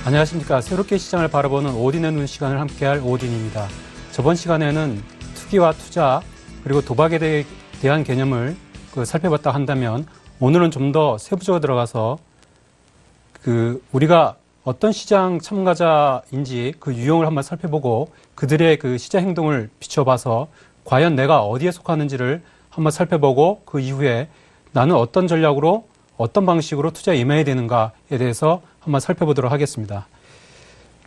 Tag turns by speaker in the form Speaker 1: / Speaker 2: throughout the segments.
Speaker 1: 안녕하십니까. 새롭게 시장을 바라보는 오딘의 눈 시간을 함께할 오딘입니다. 저번 시간에는 투기와 투자 그리고 도박에 대한 개념을 살펴봤다 한다면 오늘은 좀 더 세부적으로 들어가서 우리가 어떤 시장 참가자인지 그 유형을 한번 살펴보고 그들의 그 시장 행동을 비춰봐서 과연 내가 어디에 속하는지를 한번 살펴보고 그 이후에 나는 어떤 전략으로 어떤 방식으로 투자에 임해야 되는가에 대해서 한번 살펴보도록 하겠습니다.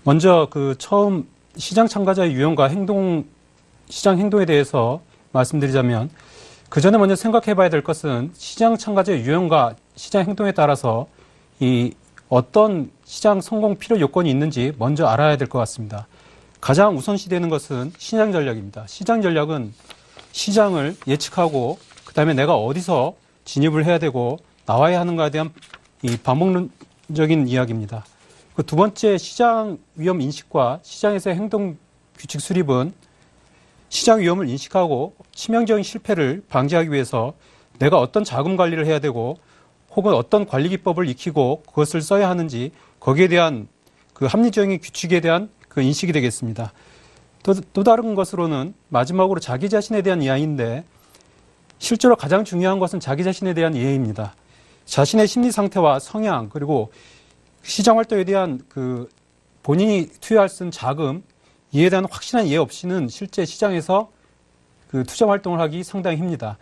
Speaker 1: 먼저 처음 시장 참가자의 유형과 시장 행동에 대해서 말씀드리자면 그 전에 먼저 생각해 봐야 될 것은 시장 참가자의 유형과 시장 행동에 따라서 어떤 시장 성공 필요 요건이 있는지 먼저 알아야 될 것 같습니다. 가장 우선시 되는 것은 시장 전략입니다. 시장 전략은 시장을 예측하고 그다음에 내가 어디서 진입을 해야 되고 나와야 하는가에 대한 반복적인 이야기입니다. 두 번째 시장 위험 인식과 시장에서의 행동 규칙 수립은 시장 위험을 인식하고 치명적인 실패를 방지하기 위해서 내가 어떤 자금 관리를 해야 되고 혹은 어떤 관리 기법을 익히고 그것을 써야 하는지 거기에 대한 합리적인 규칙에 대한 인식이 되겠습니다. 또 다른 것으로는 마지막으로 자기 자신에 대한 이해인데 실제로 가장 중요한 것은 자기 자신에 대한 이해입니다. 자신의 심리 상태와 성향 그리고 시장 활동에 대한 본인이 투여할 수 있는 자금 이에 대한 확실한 이해 없이는 실제 시장에서 투자 활동을 하기 상당히 힘듭니다.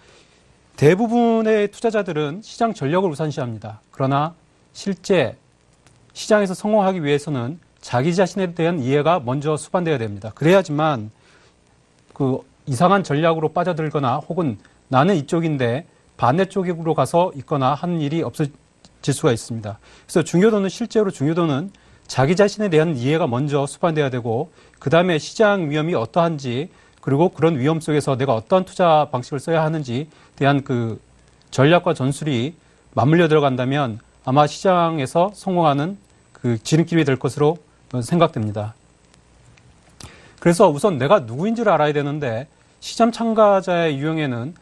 Speaker 1: 대부분의 투자자들은 시장 전략을 우선시합니다. 그러나 실제 시장에서 성공하기 위해서는 자기 자신에 대한 이해가 먼저 수반되어야 됩니다. 그래야지만 이상한 전략으로 빠져들거나 혹은 나는 이쪽인데 반대쪽으로 가서 있거나 하는 일이 없어질 수가 있습니다. 그래서 실제로 중요도는 자기 자신에 대한 이해가 먼저 수반돼야 되고 그 다음에 시장 위험이 어떠한지 그리고 그런 위험 속에서 내가 어떤 투자 방식을 써야 하는지 대한 전략과 전술이 맞물려 들어간다면 아마 시장에서 성공하는 지름길이 될 것으로 생각됩니다. 그래서 우선 내가 누구인지를 알아야 되는데 시장 참가자의 유형에는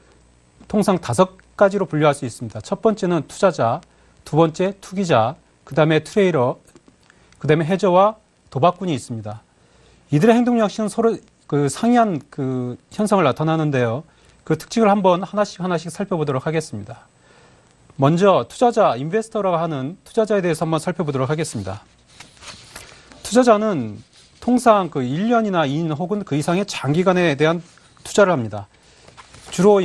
Speaker 1: 통상 5가지로 분류할 수 있습니다. 첫 번째는 투자자, 두 번째 투기자, 그 다음에 트레이더, 그 다음에 해저와 도박꾼이 있습니다. 이들의 행동 역시는 서로 상이한 현상을 나타나는데요. 그 특징을 한번 하나씩 살펴보도록 하겠습니다. 먼저 투자자, 인베스터라고 하는 투자자에 대해서 한번 살펴보도록 하겠습니다. 투자자는 통상 1년이나 2년 혹은 그 이상의 장기간에 대한 투자를 합니다. 주로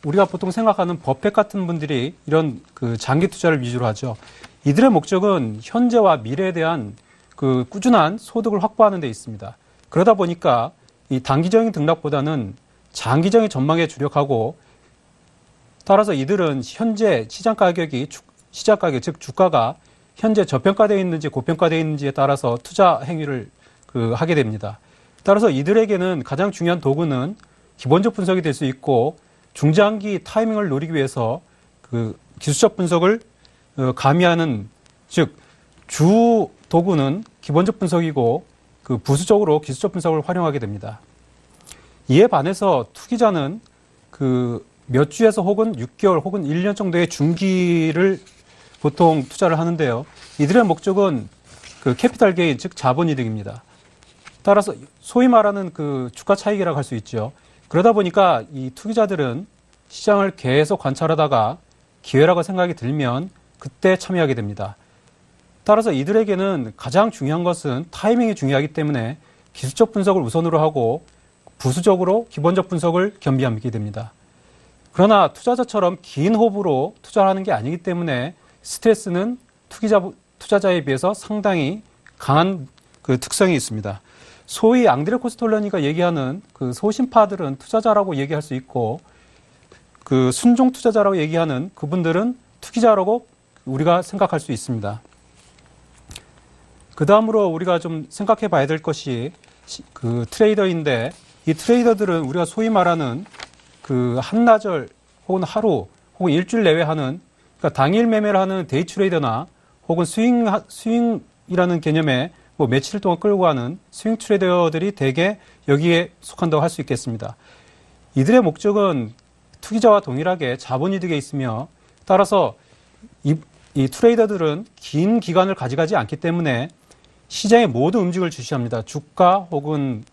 Speaker 1: 우리가 보통 생각하는 버핏 같은 분들이 이런 장기 투자를 위주로 하죠. 이들의 목적은 현재와 미래에 대한 꾸준한 소득을 확보하는 데 있습니다. 그러다 보니까 이 단기적인 등락보다는 장기적인 전망에 주력하고 따라서 이들은 현재 시장 가격, 즉 주가가 현재 저평가되어 있는지 고평가되어 있는지에 따라서 투자 행위를 하게 됩니다. 따라서 이들에게는 가장 중요한 도구는 기본적 분석이 될 수 있고 중장기 타이밍을 노리기 위해서 기술적 분석을 가미하는 즉 주 도구는 기본적 분석이고 부수적으로 기술적 분석을 활용하게 됩니다. 이에 반해서 투기자는 몇 주에서 혹은 6개월 혹은 1년 정도의 중기를 보통 투자를 하는데요. 이들의 목적은 캐피탈 게인, 즉 자본이득입니다. 따라서 소위 말하는 주가 차익이라고 할 수 있죠. 그러다 보니까 이 투기자들은 시장을 계속 관찰하다가 기회라고 생각이 들면 그때 참여하게 됩니다. 따라서 이들에게는 가장 중요한 것은 타이밍이 중요하기 때문에 기술적 분석을 우선으로 하고 부수적으로 기본적 분석을 겸비하게 됩니다. 그러나 투자자처럼 긴 호흡으로 투자를 하는 게 아니기 때문에 스트레스는 투자자에 비해서 상당히 강한 특성이 있습니다. 소위 앙드레 코스톨로니가 얘기하는 소신파들은 투자자라고 얘기할 수 있고 순종 투자자라고 얘기하는 그분들은 투기자라고 우리가 생각할 수 있습니다. 그 다음으로 우리가 좀 생각해 봐야 될 것이 트레이더인데 이 트레이더들은 우리가 소위 말하는 한나절 혹은 하루 혹은 일주일 내외 하는 그러니까 당일 매매를 하는 데이 트레이더나 혹은 스윙이라는 개념의 며칠 동안 끌고 가는 스윙 트레이더들이 대개 여기에 속한다고 할 수 있겠습니다. 이들의 목적은 투기자와 동일하게 자본이득에 있으며 따라서 이 트레이더들은 긴 기간을 가져가지 않기 때문에 시장의 모든 움직임을 주시합니다. 주가 혹은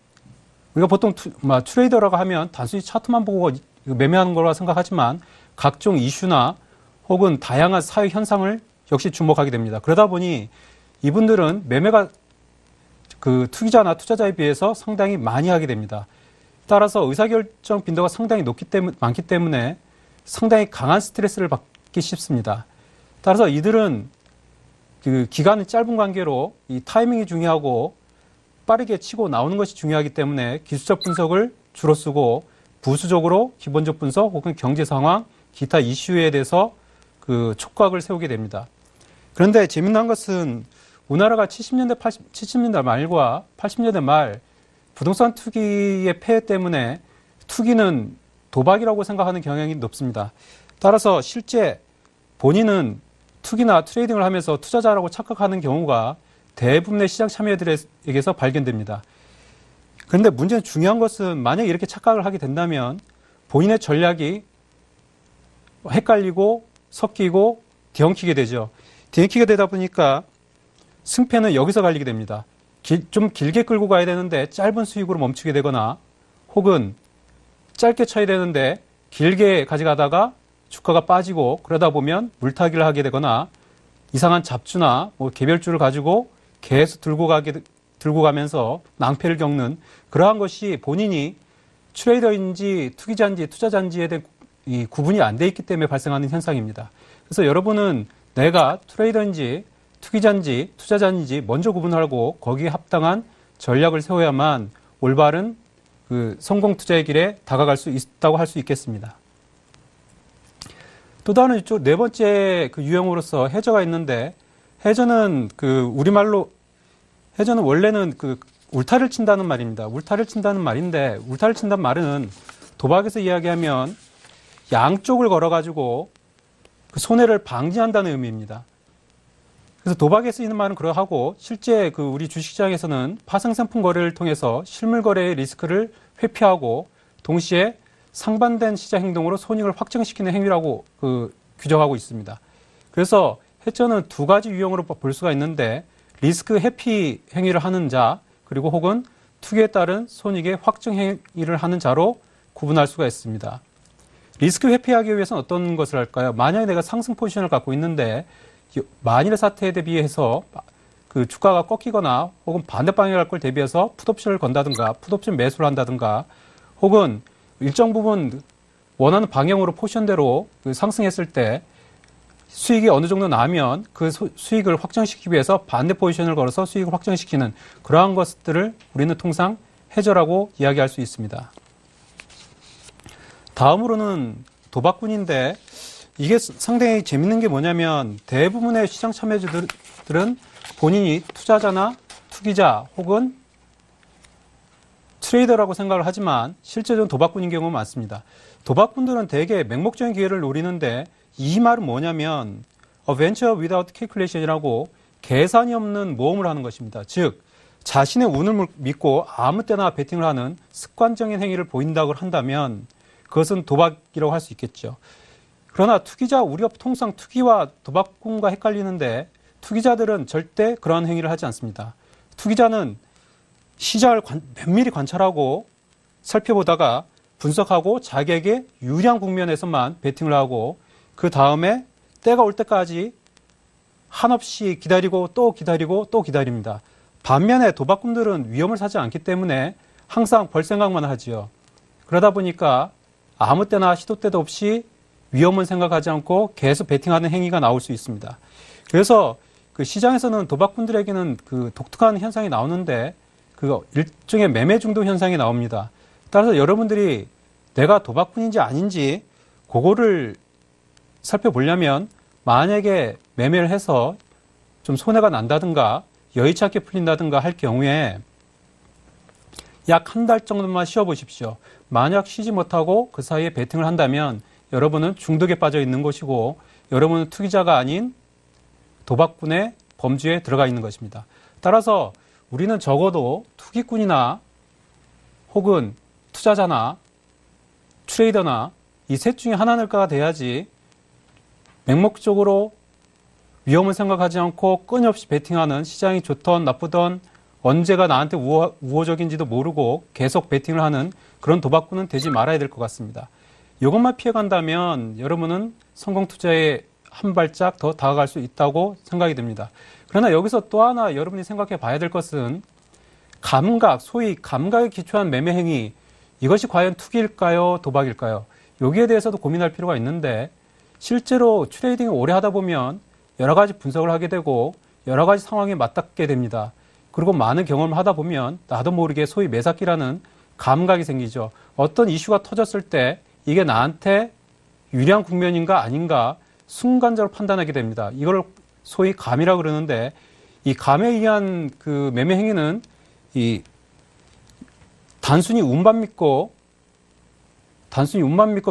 Speaker 1: 우리가 보통 트레이더라고 하면 단순히 차트만 보고 매매하는 거라 생각하지만 각종 이슈나 혹은 다양한 사회 현상을 역시 주목하게 됩니다. 그러다 보니 이분들은 매매가 그 투기자나 투자자에 비해서 상당히 많이 하게 됩니다. 따라서 의사결정 빈도가 상당히 많기 때문에 상당히 강한 스트레스를 받기 쉽습니다. 따라서 이들은 그 기간이 짧은 관계로 이 타이밍이 중요하고 빠르게 치고 나오는 것이 중요하기 때문에 기술적 분석을 주로 쓰고 부수적으로 기본적 분석 혹은 경제 상황, 기타 이슈에 대해서 그 촉각을 세우게 됩니다. 그런데 재미난 것은 우리나라가 70년대 말과 80년대 말 부동산 투기의 폐해 때문에 투기는 도박이라고 생각하는 경향이 높습니다. 따라서 실제 본인은 투기나 트레이딩을 하면서 투자자라고 착각하는 경우가 대부분의 시장 참여자들에게서 발견됩니다. 그런데 문제는 중요한 것은 만약에 이렇게 착각을 하게 된다면 본인의 전략이 헷갈리고 섞이고 뒤엉키게 되죠. 뒤엉키게 되다 보니까 승패는 여기서 갈리게 됩니다. 좀 길게 끌고 가야 되는데 짧은 수익으로 멈추게 되거나 혹은 짧게 쳐야 되는데 길게 가져가다가 주가가 빠지고 그러다 보면 물타기를 하게 되거나 이상한 잡주나 개별주를 가지고 계속 들고 가면서 낭패를 겪는 그러한 것이 본인이 트레이더인지 투기자인지 투자자인지에 대한 이 구분이 안 돼 있기 때문에 발생하는 현상입니다. 그래서 여러분은 내가 트레이더인지 투기자인지 투자자인지 먼저 구분하고 거기에 합당한 전략을 세워야만 올바른 그 성공 투자의 길에 다가갈 수 있다고 할 수 있겠습니다. 또 다른 이쪽 네 번째 그 유형으로서 해저가 있는데 해저는 그 우리말로 해저는 원래는 그 울타리를 친다는 말입니다. 울타리를 친다는 말인데 울타리를 친다는 말은 도박에서 이야기하면 양쪽을 걸어가지고 그 손해를 방지한다는 의미입니다. 그래서 도박에 쓰이는 말은 그러하고 실제 그 우리 주식시장에서는 파생상품 거래를 통해서 실물 거래의 리스크를 회피하고 동시에 상반된 시장 행동으로 손익을 확정시키는 행위라고 그 규정하고 있습니다. 그래서 해저는 두 가지 유형으로 볼 수가 있는데 리스크 회피 행위를 하는 자 그리고 혹은 투기에 따른 손익의 확정 행위를 하는 자로 구분할 수가 있습니다. 리스크 회피하기 위해서는 어떤 것을 할까요? 만약에 내가 상승 포지션을 갖고 있는데 만일의 사태에 대비해서 그 주가가 꺾이거나 혹은 반대 방향을 갈 걸 대비해서 풋옵션을 건다든가 풋옵션 매수를 한다든가 혹은 일정 부분 원하는 방향으로 포지션대로 그 상승했을 때 수익이 어느 정도 나면 그 수익을 확정시키기 위해서 반대 포지션을 걸어서 수익을 확정시키는 그러한 것들을 우리는 통상 해저라고 이야기할 수 있습니다. 다음으로는 도박꾼인데 이게 상당히 재밌는 게 뭐냐면 대부분의 시장 참여자들은 본인이 투자자나 투기자 혹은 트레이더라고 생각을 하지만 실제로는 도박꾼인 경우가 많습니다. 도박꾼들은 대개 맹목적인 기회를 노리는데 이 말은 뭐냐면 a venture without calculation이라고 계산이 없는 모험을 하는 것입니다. 즉 자신의 운을 믿고 아무 때나 베팅을 하는 습관적인 행위를 보인다고 한다면 그것은 도박이라고 할 수 있겠죠. 그러나 투기자, 우리가 통상 투기와 도박꾼과 헷갈리는데 투기자들은 절대 그러한 행위를 하지 않습니다. 투기자는 시장을 면밀히 관찰하고 살펴보다가 분석하고 자기에게 유리한 국면에서만 베팅을 하고 그 다음에 때가 올 때까지 한없이 기다리고 또 기다리고 또 기다립니다. 반면에 도박꾼들은 위험을 사지 않기 때문에 항상 벌 생각만 하지요. 그러다 보니까 아무 때나 시도 때도 없이 위험은 생각하지 않고 계속 베팅하는 행위가 나올 수 있습니다. 그래서 그 시장에서는 도박꾼들에게는 그 독특한 현상이 나오는데 그 일종의 매매 중독 현상이 나옵니다. 따라서 여러분들이 내가 도박꾼인지 아닌지 그거를 살펴보려면 만약에 매매를 해서 좀 손해가 난다든가 여의치 않게 풀린다든가 할 경우에 약 한 달 정도만 쉬어보십시오. 만약 쉬지 못하고 그 사이에 베팅을 한다면 여러분은 중독에 빠져 있는 것이고 여러분은 투기자가 아닌 도박꾼의 범주에 들어가 있는 것입니다. 따라서 우리는 적어도 투기꾼이나 혹은 투자자나 트레이더나 이 셋 중에 하나가 돼야지 맹목적으로 위험을 생각하지 않고 끊임없이 베팅하는, 시장이 좋던 나쁘던 언제가 나한테 우호적인지도 모르고 계속 베팅을 하는 그런 도박꾼은 되지 말아야 될 것 같습니다. 이것만 피해간다면 여러분은 성공 투자에 한 발짝 더 다가갈 수 있다고 생각이 듭니다. 그러나 여기서 또 하나 여러분이 생각해 봐야 될 것은 감각, 소위 감각에 기초한 매매 행위, 이것이 과연 투기일까요? 도박일까요? 여기에 대해서도 고민할 필요가 있는데 실제로 트레이딩을 오래 하다 보면 여러 가지 분석을 하게 되고 여러 가지 상황에 맞닿게 됩니다. 그리고 많은 경험을 하다 보면 나도 모르게 소위 매사기라는 감각이 생기죠. 어떤 이슈가 터졌을 때 이게 나한테 유리한 국면인가 아닌가 순간적으로 판단하게 됩니다. 이걸 소위 감이라고 그러는데 이 감에 의한 그 매매 행위는 이 단순히 운만 믿고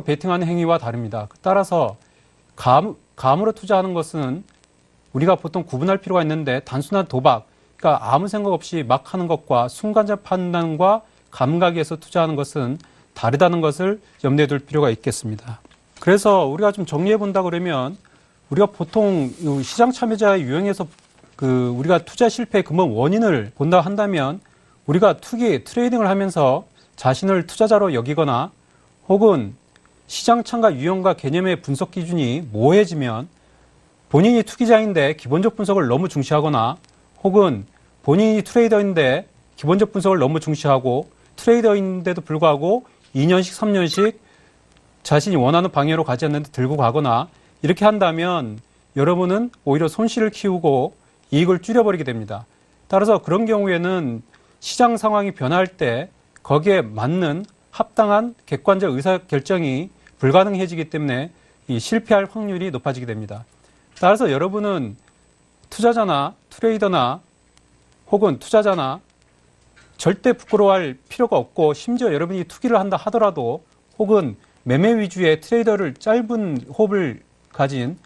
Speaker 1: 베팅하는 행위와 다릅니다. 따라서 감으로 투자하는 것은 우리가 보통 구분할 필요가 있는데 단순한 도박, 그러니까 아무 생각 없이 막 하는 것과 순간적 판단과 감각에서 투자하는 것은 다르다는 것을 염두에 둘 필요가 있겠습니다. 그래서 우리가 좀 정리해 본다 그러면 우리가 보통 시장 참여자의 유형에서 우리가 투자 실패의 근본 원인을 본다 한다면 우리가 트레이딩을 하면서 자신을 투자자로 여기거나 혹은 시장 참가 유형과 개념의 분석 기준이 모호해지면 본인이 투기자인데 기본적 분석을 너무 중시하거나 혹은 본인이 트레이더인데 기본적 분석을 너무 중시하고 트레이더인데도 불구하고 2년씩 3년씩 자신이 원하는 방향으로 가지 않는데 들고 가거나 이렇게 한다면 여러분은 오히려 손실을 키우고 이익을 줄여버리게 됩니다. 따라서 그런 경우에는 시장 상황이 변화할 때 거기에 맞는 합당한 객관적 의사결정이 불가능해지기 때문에 이 실패할 확률이 높아지게 됩니다. 따라서 여러분은 투자자나 트레이더나 혹은 투자자나 절대 부끄러워할 필요가 없고 심지어 여러분이 투기를 한다 하더라도 혹은 매매 위주의 트레이더를 짧은 호흡을 가진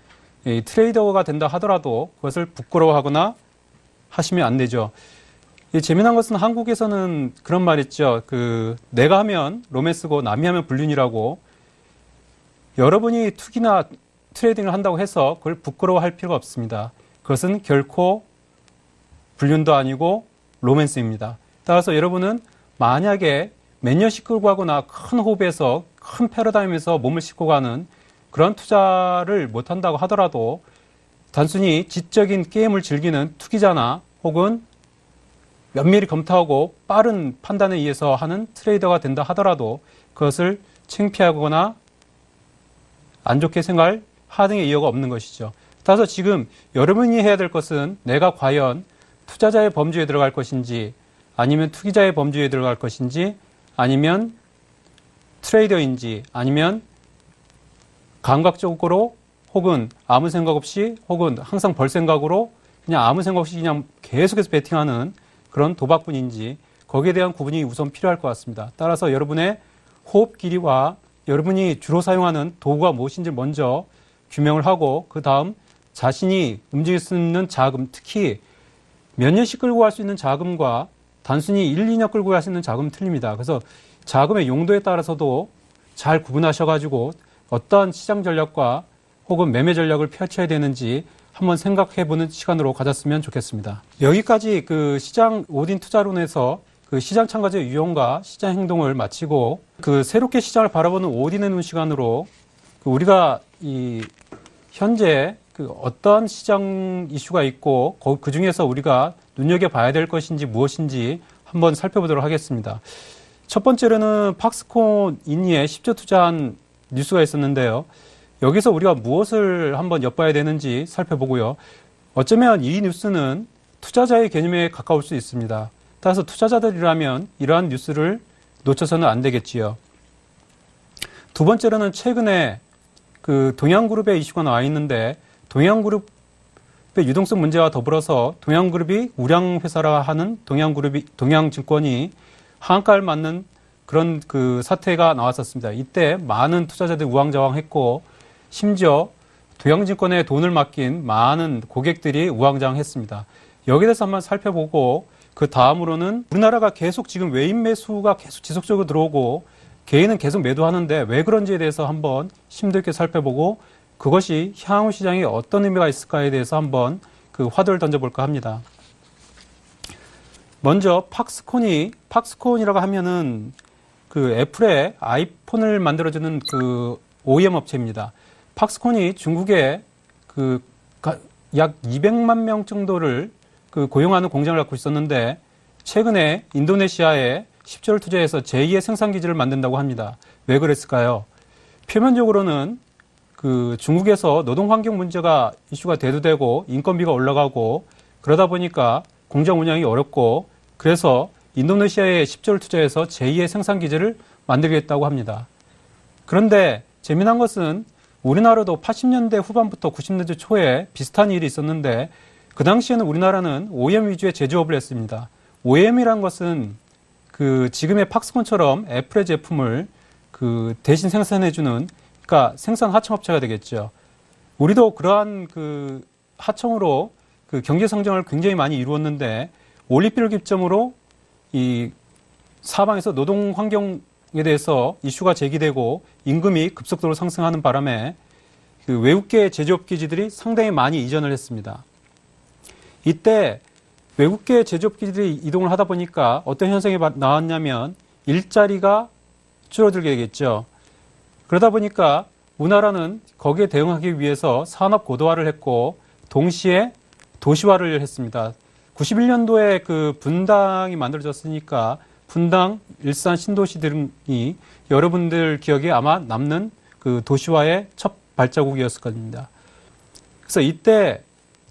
Speaker 1: 트레이더가 된다 하더라도 그것을 부끄러워하거나 하시면 안 되죠. 재미난 것은 한국에서는 그런 말 있죠. 내가 하면 로맨스고 남이 하면 불륜이라고. 여러분이 투기나 트레이딩을 한다고 해서 그걸 부끄러워할 필요가 없습니다. 그것은 결코 불륜도 아니고 로맨스입니다. 따라서 여러분은 만약에 몇 년씩 끌고 가거나 큰 호흡에서 큰 패러다임에서 몸을 싣고 가는 그런 투자를 못한다고 하더라도 단순히 지적인 게임을 즐기는 투기자나 혹은 면밀히 검토하고 빠른 판단에 의해서 하는 트레이더가 된다 하더라도 그것을 창피하거나 안 좋게 생각할 하등의 이유가 없는 것이죠. 따라서 지금 여러분이 해야 될 것은 내가 과연 투자자의 범주에 들어갈 것인지 아니면 투기자의 범주에 들어갈 것인지 아니면 트레이더인지 아니면 감각적으로 혹은 아무 생각 없이 혹은 항상 벌 생각으로 그냥 아무 생각 없이 그냥 계속해서 베팅하는 그런 도박꾼인지 거기에 대한 구분이 우선 필요할 것 같습니다. 따라서 여러분의 호흡 길이와 여러분이 주로 사용하는 도구가 무엇인지 먼저 규명을 하고 그 다음 자신이 움직일 수 있는 자금, 특히 몇 년씩 끌고 갈 수 있는 자금과 단순히 1, 2년 끌고 갈 수 있는 자금은 틀립니다. 그래서 자금의 용도에 따라서도 잘 구분하셔가지고 어떠한 시장 전략과 혹은 매매 전략을 펼쳐야 되는지 한번 생각해보는 시간으로 가졌으면 좋겠습니다. 여기까지 시장 오딘 투자론에서 시장 참가자의 유형과 시장 행동을 마치고 새롭게 시장을 바라보는 오딘의 눈 시간으로 우리가 현재 어떠한 시장 이슈가 있고 그 중에서 우리가 눈여겨봐야 될 것인지 무엇인지 한번 살펴보도록 하겠습니다. 첫 번째로는 팍스콘 인니에 10조 투자한 뉴스가 있었는데요. 여기서 우리가 무엇을 한번 엿봐야 되는지 살펴보고요. 어쩌면 이 뉴스는 투자자의 개념에 가까울 수 있습니다. 따라서 투자자들이라면 이러한 뉴스를 놓쳐서는 안 되겠지요. 두 번째로는 최근에 동양그룹의 이슈가 나와 있는데 동양그룹의 유동성 문제와 더불어서 동양그룹이 우량회사라 하는 동양증권이 하한가를 맞는 그런 사태가 나왔었습니다. 이때 많은 투자자들이 우왕좌왕했고 심지어 동양증권에 돈을 맡긴 많은 고객들이 우왕좌왕했습니다. 여기에 대해서 한번 살펴보고 그 다음으로는 우리나라가 계속 지금 외인 매수가 계속 지속적으로 들어오고 개인은 계속 매도하는데 왜 그런지에 대해서 한번 심도 있게 살펴보고 그것이 향후 시장에 어떤 의미가 있을까에 대해서 한번 그 화두를 던져볼까 합니다. 먼저 팍스콘이라고 하면은 그 애플의 아이폰을 만들어주는 그 OEM 업체입니다. 팍스콘이 중국에 그 약 200만 명 정도를 그 고용하는 공장을 갖고 있었는데 최근에 인도네시아에 10조를 투자해서 제2의 생산 기지를 만든다고 합니다. 왜 그랬을까요? 표면적으로는 그 중국에서 노동 환경 문제가 이슈가 대두되고 인건비가 올라가고 그러다 보니까 공장 운영이 어렵고 그래서 인도네시아에 10조를 투자해서 제2의 생산 기지를 만들겠다고 합니다. 그런데 재미난 것은 우리나라도 80년대 후반부터 90년대 초에 비슷한 일이 있었는데 그 당시에는 우리나라는 OEM 위주의 제조업을 했습니다. OEM이란 것은 그 지금의 팍스콘처럼 애플의 제품을 그 대신 생산해주는 그러니까 생산 하청업체가 되겠죠. 우리도 그러한 그 하청으로 그 경제 성장을 굉장히 많이 이루었는데 올림픽을 기점으로 이 사방에서 노동 환경에 대해서 이슈가 제기되고 임금이 급속도로 상승하는 바람에 그 외국계 제조업 기지들이 상당히 많이 이전을 했습니다. 이때 외국계 제조업 기지들이 이동을 하다 보니까 어떤 현상이 나왔냐면 일자리가 줄어들게 되겠죠. 그러다 보니까 우리나라는 거기에 대응하기 위해서 산업 고도화를 했고 동시에 도시화를 했습니다. 91년도에 그 분당이 만들어졌으니까 분당, 일산 신도시 등이 여러분들 기억에 아마 남는 그 도시화의 첫 발자국이었을 겁니다. 그래서 이때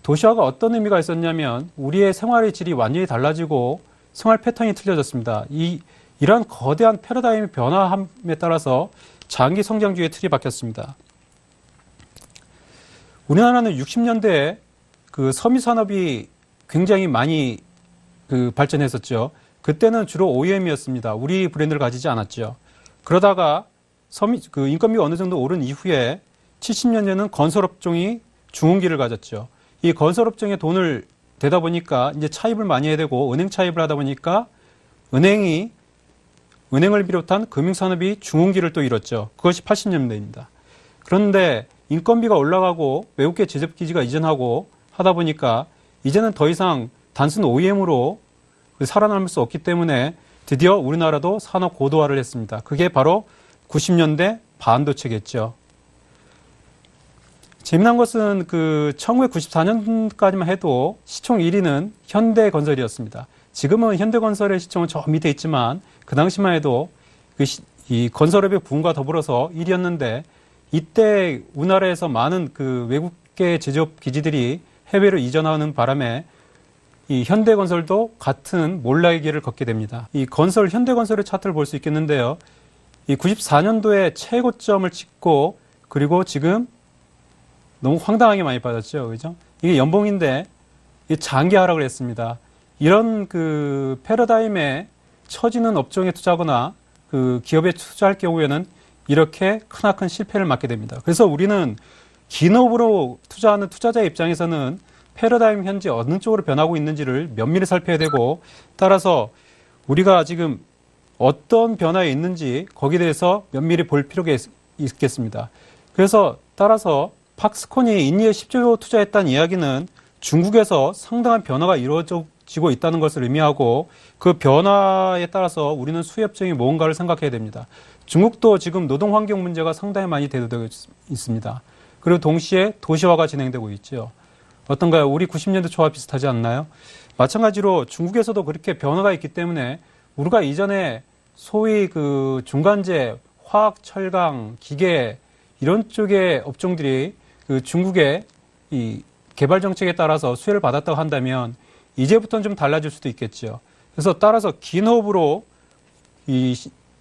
Speaker 1: 도시화가 어떤 의미가 있었냐면 우리의 생활의 질이 완전히 달라지고 생활 패턴이 틀려졌습니다. 이러한 거대한 패러다임의 변화함에 따라서 장기 성장주의 틀이 바뀌었습니다. 우리나라는 60년대에 그 섬유 산업이 굉장히 많이 그 발전했었죠. 그때는 주로 OEM이었습니다. 우리 브랜드를 가지지 않았죠. 그러다가 그 인건비가 어느 정도 오른 이후에 70년대는 건설업종이 중흥기를 가졌죠. 이 건설업종에 돈을 대다 보니까 이제 차입을 많이 해야 되고 은행 차입을 하다 보니까 은행을 비롯한 금융산업이 중흥기를 또 이뤘죠. 그것이 80년대입니다. 그런데 인건비가 올라가고 외국계 제조기지가 이전하고 하다 보니까 이제는 더 이상 단순 OEM으로 살아남을 수 없기 때문에 드디어 우리나라도 산업 고도화를 했습니다. 그게 바로 90년대 반도체겠죠. 재미난 것은 그 1994년까지만 해도 시총 1위는 현대건설이었습니다. 지금은 현대건설의 시총은 저 밑에 있지만 그 당시만 해도 이 건설업의 붐과 더불어서 1위였는데 이때 우리나라에서 많은 그 외국계 제조업 기지들이 해외로 이전하는 바람에 이 현대건설도 같은 몰락의 길을 걷게 됩니다. 이 현대건설의 차트를 볼 수 있겠는데요. 이 94년도에 최고점을 찍고 그리고 지금 너무 황당하게 많이 빠졌죠. 그죠? 이게 연봉인데 장기 하락을 했습니다. 이런 그 패러다임에 처지는 업종에 투자하거나 그 기업에 투자할 경우에는 이렇게 크나큰 실패를 맞게 됩니다. 그래서 우리는 기업으로 투자하는 투자자의 입장에서는 패러다임 현재 어느 쪽으로 변하고 있는지를 면밀히 살펴야 되고 따라서 우리가 지금 어떤 변화에 있는지 거기에 대해서 면밀히 볼 필요가 있겠습니다. 그래서 따라서 팍스콘이 인니에 10조 투자했다는 이야기는 중국에서 상당한 변화가 이루어지고 있다는 것을 의미하고 그 변화에 따라서 우리는 수혜업종이 뭔가를 생각해야 됩니다. 중국도 지금 노동 환경 문제가 상당히 많이 대두되고 있습니다. 그리고 동시에 도시화가 진행되고 있죠. 어떤가요? 우리 90년대 초와 비슷하지 않나요? 마찬가지로 중국에서도 그렇게 변화가 있기 때문에 우리가 이전에 소위 그 중간재, 화학, 철강, 기계 이런 쪽의 업종들이 그 중국의 이 개발 정책에 따라서 수혜를 받았다고 한다면 이제부터는 좀 달라질 수도 있겠죠. 그래서 따라서 긴 호흡으로 이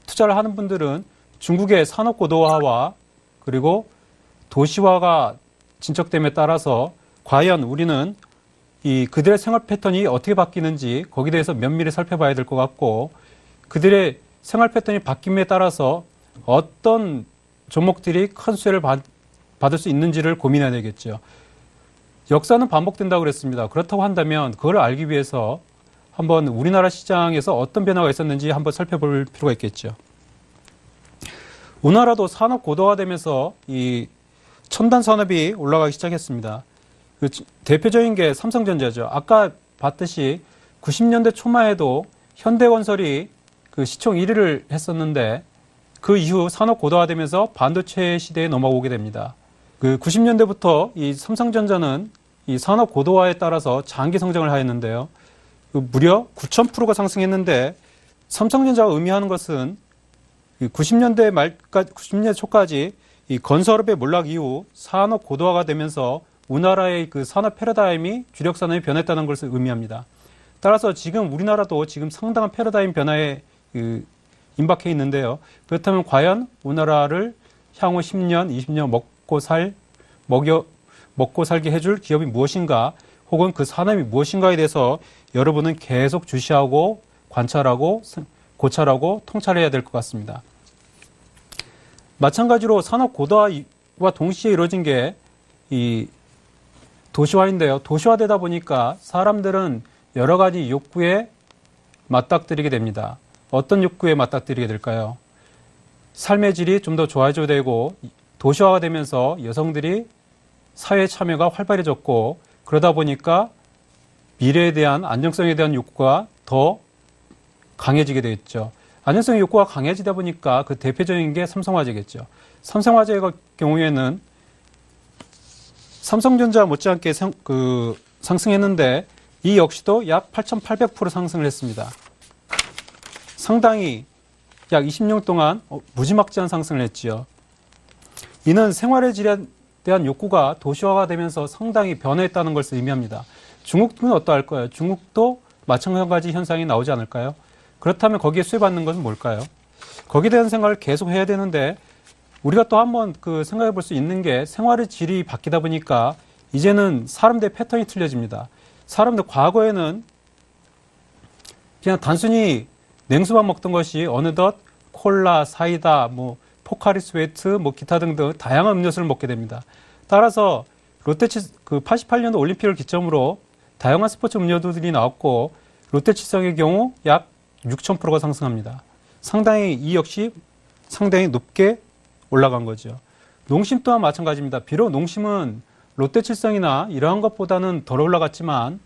Speaker 1: 투자를 하는 분들은 중국의 산업 고도화와 그리고 도시화가 진척됨에 따라서 과연 우리는 이 그들의 생활 패턴이 어떻게 바뀌는지 거기에 대해서 면밀히 살펴봐야 될 것 같고 그들의 생활 패턴이 바뀜에 따라서 어떤 종목들이 큰 수혜를 받을 수 있는지를 고민해야 되겠죠. 역사는 반복된다고 그랬습니다. 그렇다고 한다면 그걸 알기 위해서 한번 우리나라 시장에서 어떤 변화가 있었는지 한번 살펴볼 필요가 있겠죠. 우리나라도 산업 고도화되면서 이 첨단 산업이 올라가기 시작했습니다. 그 대표적인 게 삼성전자죠. 아까 봤듯이 90년대 초만 해도 현대건설이 그 시총 1위를 했었는데 그 이후 산업 고도화되면서 반도체 시대에 넘어오게 됩니다. 그 90년대부터 이 삼성전자는 이 산업 고도화에 따라서 장기 성장을 하였는데요. 그 무려 9,000%가 상승했는데 삼성전자가 의미하는 것은 90년대 말까지, 90년대 초까지 이 건설업의 몰락 이후 산업 고도화가 되면서 우리나라의 그 산업 패러다임이 주력 산업이 변했다는 것을 의미합니다. 따라서 지금 우리나라도 지금 상당한 패러다임 변화에 임박해 있는데요. 그렇다면 과연 우리나라를 향후 10년, 20년 먹고 살게 해줄 기업이 무엇인가, 혹은 그 산업이 무엇인가에 대해서 여러분은 계속 주시하고 관찰하고 고찰하고 통찰해야 될 것 같습니다. 마찬가지로 산업 고도화와 동시에 이루어진 게 이 도시화인데요. 도시화되다 보니까 사람들은 여러 가지 욕구에 맞닥뜨리게 됩니다. 어떤 욕구에 맞닥뜨리게 될까요? 삶의 질이 좀 더 좋아져야 되고, 도시화가 되면서 여성들이 사회 참여가 활발해졌고, 그러다 보니까 미래에 대한 안정성에 대한 욕구가 더 강해지게 되겠죠. 안정성 욕구가 강해지다 보니까 그 대표적인 게 삼성화재겠죠. 삼성화재의 경우에는 삼성전자 못지않게 상승했는데 이 역시도 약 8,800% 상승을 했습니다. 상당히 약 20년 동안 무지막지한 상승을 했지요. 이는 생활의 질에 대한 욕구가 도시화가 되면서 상당히 변화했다는 것을 의미합니다. 중국은 어떠할까요? 중국도 마찬가지 현상이 나오지 않을까요? 그렇다면 거기에 수혜받는 것은 뭘까요? 거기에 대한 생각을 계속 해야 되는데, 우리가 또 한번 생각해 볼 수 있는 게, 생활의 질이 바뀌다 보니까 이제는 사람들의 패턴이 틀려집니다. 사람들 과거에는 그냥 단순히 냉수만 먹던 것이 어느덧 콜라, 사이다, 포카리 스웨트, 기타 등등 다양한 음료수를 먹게 됩니다. 따라서 롯데치 88년도 올림픽을 기점으로 다양한 스포츠 음료들이 나왔고, 롯데칠성의 경우 약 6,000%가 상승합니다. 상당히 이 역시 상당히 높게 올라간 거죠. 농심 또한 마찬가지입니다. 비록 농심은 롯데칠성이나 이러한 것보다는 덜 올라갔지만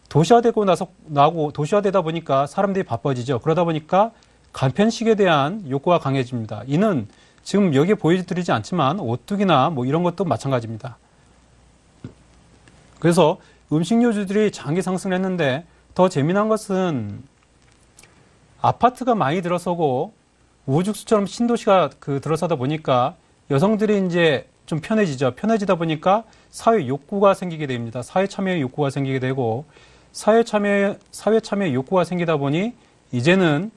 Speaker 1: 도시화되다 보니까 사람들이 바빠지죠. 그러다 보니까 간편식에 대한 욕구가 강해집니다. 이는 지금 여기에 보여드리지 않지만 오뚜기나 이런 것도 마찬가지입니다. 그래서 음식료주들이 장기 상승했는데, 더 재미난 것은 아파트가 많이 들어서고 우후죽순처럼 신도시가 들어서다 보니까 여성들이 이제 좀 편해지죠. 편해지다 보니까 사회 욕구가 생기게 됩니다. 사회 참여의 욕구가 생기게 되고, 사회 참여의 욕구가 생기다 보니 이제는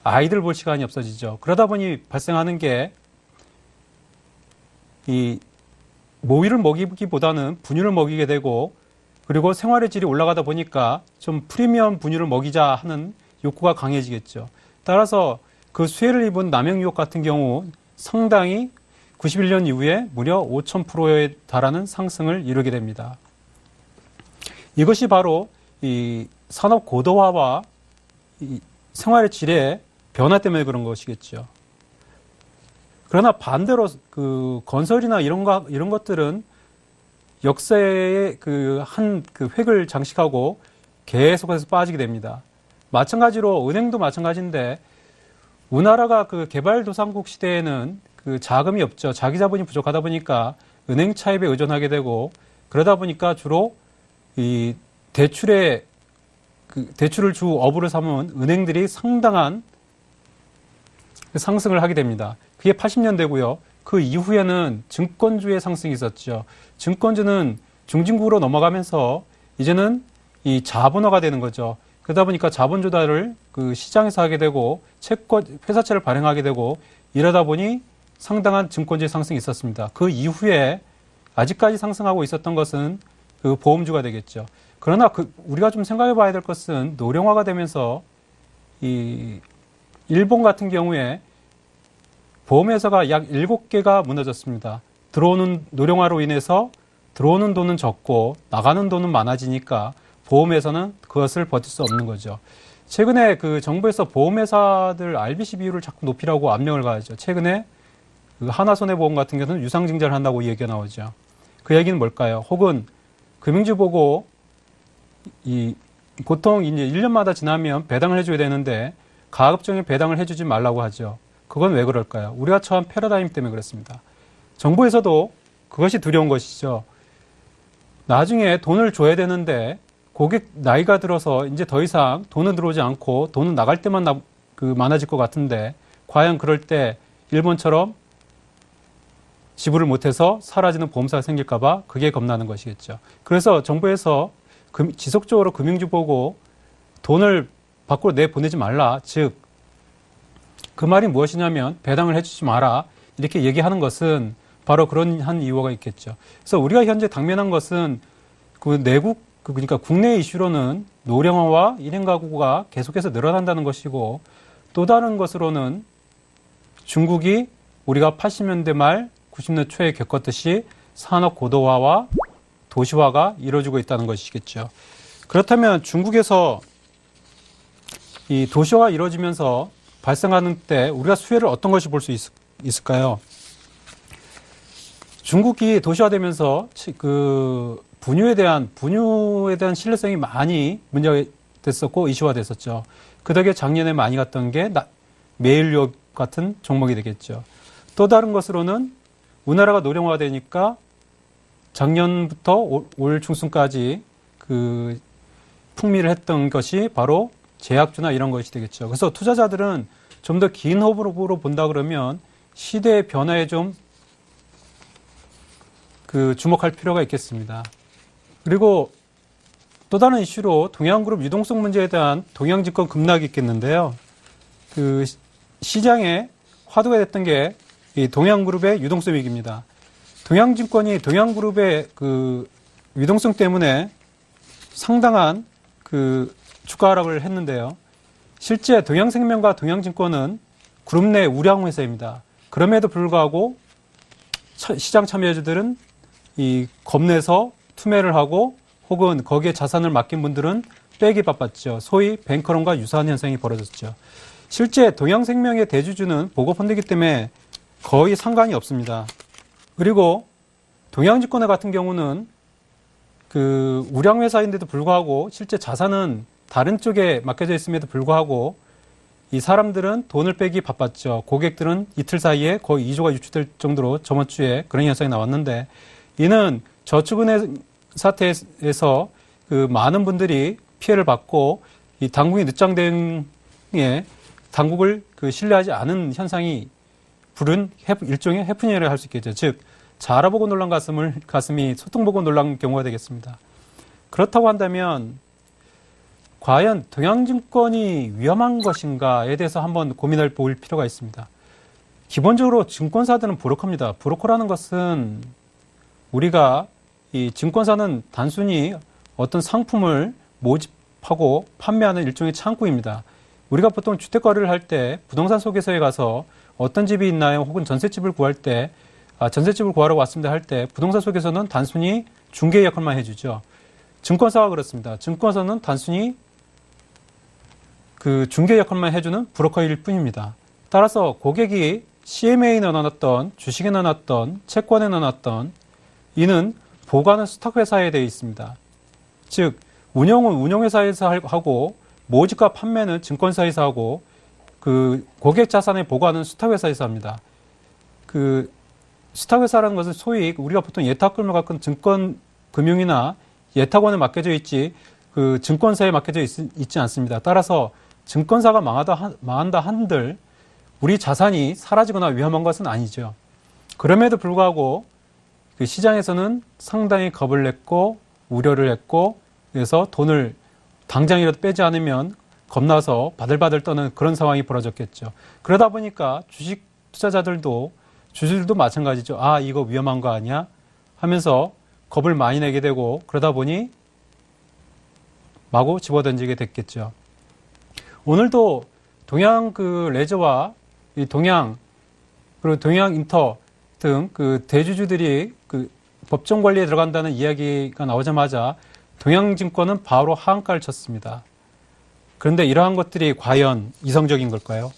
Speaker 1: 아이들 볼 시간이 없어지죠. 그러다 보니 발생하는 게 이 모유를 먹이기보다는 분유를 먹이게 되고, 그리고 생활의 질이 올라가다 보니까 좀 프리미엄 분유를 먹이자 하는 욕구가 강해지겠죠. 따라서 그 수혜를 입은 남양유업 같은 경우 상당히 91년 이후에 무려 5,000%에 달하는 상승을 이루게 됩니다. 이것이 바로 이 산업 고도화와 이 생활의 질의 변화 때문에 그런 것이겠죠. 그러나 반대로 건설이나 이런 것들은 역사의 획을 장식하고 계속해서 빠지게 됩니다. 마찬가지로 은행도 마찬가지인데, 우리나라가 개발도상국 시대에는 자금이 없죠. 자기 자본이 부족하다 보니까 은행 차입에 의존하게 되고, 그러다 보니까 주로 이 대출을 주 어부를 삼은 은행들이 상당한 상승을 하게 됩니다. 그게 80년대고요. 그 이후에는 증권주의 상승이 있었죠. 증권주는 중진국으로 넘어가면서 이제는 이 자본화가 되는 거죠. 그러다 보니까 자본 조달을 시장에서 하게 되고, 회사채를 발행하게 되고, 이러다 보니 상당한 증권주의 상승이 있었습니다. 그 이후에 아직까지 상승하고 있었던 것은 보험주가 되겠죠. 그러나 우리가 좀 생각해 봐야 될 것은, 노령화가 되면서 이 일본 같은 경우에 보험회사가 약 7개가 무너졌습니다. 노령화로 인해서 들어오는 돈은 적고 나가는 돈은 많아지니까 보험회사는 그것을 버틸 수 없는 거죠. 최근에 정부에서 보험회사들 RBC 비율을 자꾸 높이라고 압력을 가하죠. 최근에 그 하나손해보험 같은 경우는 유상증자를 한다고 얘기가 나오죠. 그 얘기는 뭘까요? 혹은 금융주 보고 보통 이제 1년마다 지나면 배당을 해줘야 되는데 가급적이면 배당을 해주지 말라고 하죠. 그건 왜 그럴까요? 우리가 처한 패러다임 때문에 그렇습니다. 정부에서도 그것이 두려운 것이죠. 나중에 돈을 줘야 되는데 고객 나이가 들어서 이제 더 이상 돈은 들어오지 않고 돈은 나갈 때만 많아질 것 같은데 과연 그럴 때 일본처럼 지불을 못해서 사라지는 보험사가 생길까봐 그게 겁나는 것이겠죠. 그래서 정부에서 지속적으로 금융주 보고 돈을 밖으로 내보내지 말라. 즉, 그 말이 무엇이냐면 배당을 해주지 마라. 이렇게 얘기하는 것은 바로 그런 한 이유가 있겠죠. 그래서 우리가 현재 당면한 것은 그러니까 국내 이슈로는 노령화와 일행 가구가 계속해서 늘어난다는 것이고 또 다른 것으로는 중국이 우리가 80년대 말 90년대 초에 겪었듯이 산업 고도화와 도시화가 이루어지고 있다는 것이겠죠. 그렇다면 중국에서 이 도시화가 이루어지면서 발생하는 때 우리가 수혜를 어떤 것이 볼 수 있을까요? 중국이 도시화되면서 그 분유에 대한 신뢰성이 많이 문제가 됐었고 이슈화됐었죠. 그 덕에 작년에 많이 갔던 게 메일유업 같은 종목이 되겠죠. 또 다른 것으로는 우리나라가 노령화되니까 작년부터 올 중순까지 그 풍미를 했던 것이 바로 제약주나 이런 것이 되겠죠. 그래서 투자자들은 좀 더 긴 호흡으로 본다 그러면 시대의 변화에 좀 주목할 필요가 있겠습니다. 그리고 또 다른 이슈로 동양그룹 유동성 문제에 대한 동양증권 급락이 있겠는데요. 그 시장에 화두가 됐던 게 이 동양그룹의 유동성 위기입니다. 동양증권이 동양그룹의 그 유동성 때문에 상당한 그 주가 하락을 했는데요. 실제 동양생명과 동양증권은 그룹 내 우량 회사입니다. 그럼에도 불구하고 시장 참여자들은 겁내서 투매를 하고 혹은 거기에 자산을 맡긴 분들은 빼기 바빴죠. 소위 뱅커런과 유사한 현상이 벌어졌죠. 실제 동양생명의 대주주는 보고펀드이기 때문에 거의 상관이 없습니다. 그리고 동양증권 같은 경우는 그 우량회사인데도 불구하고 실제 자산은 다른 쪽에 맡겨져 있음에도 불구하고 이 사람들은 돈을 빼기 바빴죠. 고객들은 이틀 사이에 거의 2조가 유출될 정도로 저번 주에 그런 현상이 나왔는데 이는 저축은행 사태에서 그 많은 분들이 피해를 받고 이 당국의 늦장 대응에 당국을 신뢰하지 않은 현상이 부른 일종의 해프닝이라고 할 수 있겠죠. 즉 자 알아보고 놀란 가슴이 소통 보고 놀란 경우가 되겠습니다. 그렇다고 한다면 과연 동양증권이 위험한 것인가에 대해서 한번 고민해 볼 필요가 있습니다. 기본적으로 증권사들은 브로커입니다. 브로커라는 것은 우리가 이 증권사는 단순히 어떤 상품을 모집하고 판매하는 일종의 창구입니다. 우리가 보통 주택 거래를 할 때 부동산 소개서에 가서 어떤 집이 있나요? 혹은 전셋집을 구할 때 전셋집을 구하러 왔습니다 할 때 부동산 소개서는 단순히 중개 역할만 해주죠. 증권사가 그렇습니다. 증권사는 단순히 그 중개 역할만 해주는 브로커일 뿐입니다. 따라서 고객이 CMA에 넣어놨던 주식에 넣어놨던 채권에 넣어놨던 이는 보관은 스탁회사에 되어 있습니다. 즉 운영은 운영회사에서 하고 모집과 판매는 증권사에서 하고 그 고객 자산의 보관은 스탁회사에서 합니다. 그 스탁회사라는 것은 소위 우리가 보통 예탁금을 갖고 증권 금융이나 예탁원에 맡겨져 있지 그 증권사에 맡겨져 있지 않습니다. 따라서 증권사가 망한다 한들 우리 자산이 사라지거나 위험한 것은 아니죠. 그럼에도 불구하고 그 시장에서는 상당히 겁을 냈고 우려를 했고 그래서 돈을 당장이라도 빼지 않으면 겁나서 바들바들 떠는 그런 상황이 벌어졌겠죠. 그러다 보니까 주식 투자자들도 주주들도 마찬가지죠. 아, 이거 위험한 거 아니야? 하면서 겁을 많이 내게 되고 그러다 보니 마구 집어던지게 됐겠죠. 오늘도 동양 그 레저와 이 동양 그리고 동양 인터 등 그 대주주들이 그 법정 관리에 들어간다는 이야기가 나오자마자 동양증권은 바로 하한가를 쳤습니다. 그런데 이러한 것들이 과연 이성적인 걸까요?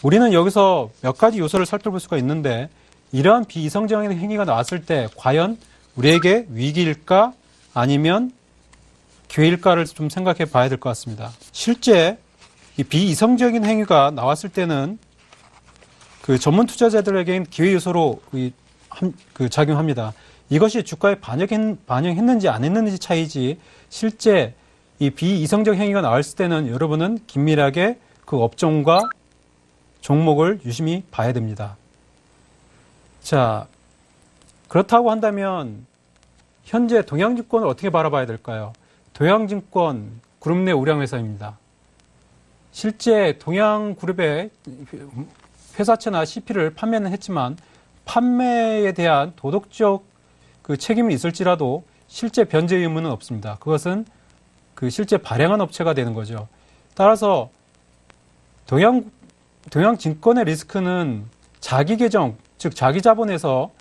Speaker 1: 우리는 여기서 몇 가지 요소를 살펴볼 수가 있는데 이러한 비이성적인 행위가 나왔을 때 과연 우리에게 위기일까 아니면 기회일까를 좀 생각해 봐야 될 것 같습니다. 실제 이 비이성적인 행위가 나왔을 때는 그 전문 투자자들에게는 기회 요소로 작용합니다. 이것이 주가에 반영했는지 안 했는지 차이지 실제 이 비이성적 행위가 나왔을 때는 여러분은 긴밀하게 그 업종과 종목을 유심히 봐야 됩니다. 자, 그렇다고 한다면 현재 동양증권을 어떻게 바라봐야 될까요? 동양증권 그룹 내 우량회사입니다. 실제 동양그룹의 회사채나 CP를 판매는 했지만 판매에 대한 도덕적 그 책임이 있을지라도 실제 변제 의무는 없습니다. 그것은 그 실제 발행한 업체가 되는 거죠. 따라서 동양증권의 리스크는 자기 계정, 즉 자기 자본에서